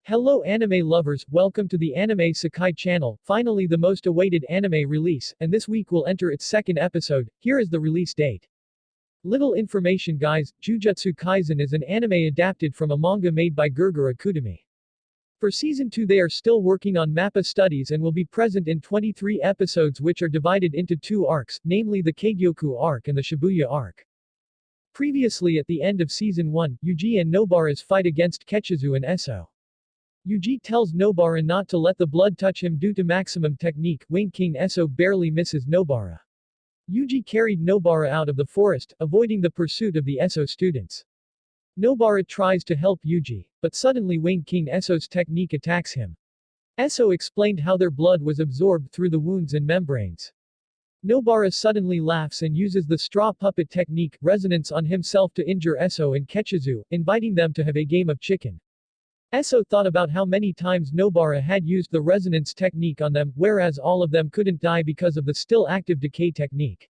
Hello anime lovers, welcome to the Anime Sakai channel, finally the most awaited anime release, and this week will enter its second episode. Here is the release date. Little information guys, Jujutsu Kaisen is an anime adapted from a manga made by Gurgura Kudami. For season 2 they are still working on mappa studies and will be present in 23 episodes which are divided into two arcs, namely the Keigyoku arc and the Shibuya arc. Previously at the end of season 1, Yuji and Nobara's fight against Kechizu and Eso. Yuji tells Nobara not to let the blood touch him due to maximum technique. Wing King Eso barely misses Nobara. Yuji carried Nobara out of the forest, avoiding the pursuit of the Eso students. Nobara tries to help Yuji, but suddenly Wing King Eso's technique attacks him. Eso explained how their blood was absorbed through the wounds and membranes. Nobara suddenly laughs and uses the straw puppet technique, resonance on himself to injure Eso and Kechizu, inviting them to have a game of chicken. Eso thought about how many times Nobara had used the resonance technique on them, whereas all of them couldn't die because of the still active decay technique.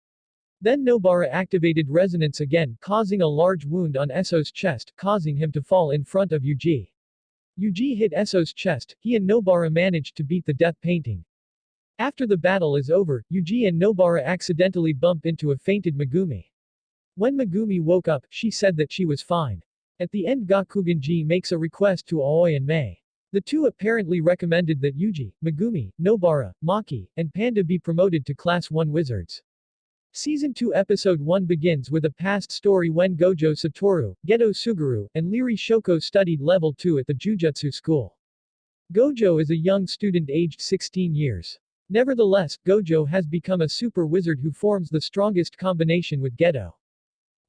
Then Nobara activated resonance again, causing a large wound on Eso's chest, causing him to fall in front of Yuji. Yuji hit Eso's chest, he and Nobara managed to beat the death painting. After the battle is over, Yuji and Nobara accidentally bump into a fainted Megumi. When Megumi woke up, she said that she was fine. At the end Gakugenji makes a request to Aoi and Mei. The two apparently recommended that Yuji, Megumi, Nobara, Maki, and Panda be promoted to Class 1 wizards. Season 2 Episode 1 begins with a past story when Gojo Satoru, Geto Suguru, and Leary Shoko studied level 2 at the Jujutsu school. Gojo is a young student aged 16 years. Nevertheless, Gojo has become a super wizard who forms the strongest combination with Geto.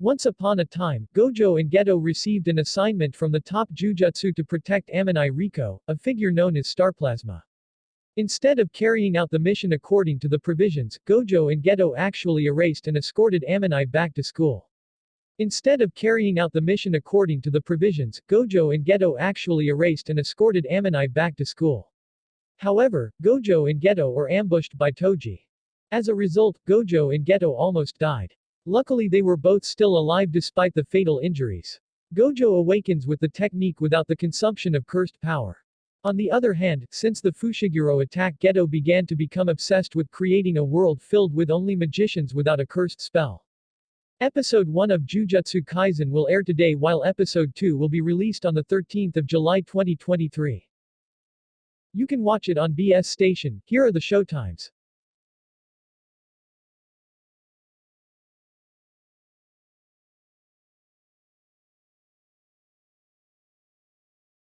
Once upon a time, Gojo and Geto received an assignment from the top Jujutsu to protect Amini Riko, a figure known as Starplasma. Instead of carrying out the mission according to the provisions, Gojo and Geto actually erased and escorted Amini back to school. Instead of carrying out the mission according to the provisions, Gojo and Geto actually erased and escorted Amini back to school. However, Gojo and Geto are ambushed by Toji. As a result, Gojo and Geto almost died. Luckily they were both still alive despite the fatal injuries. Gojo awakens with the technique without the consumption of cursed power. On the other hand, since the Fushiguro attack, Geto began to become obsessed with creating a world filled with only magicians without a cursed spell. Episode 1 of Jujutsu Kaisen will air today while Episode 2 will be released on the 13th of July 2023. You can watch it on BS Station. Here are the showtimes.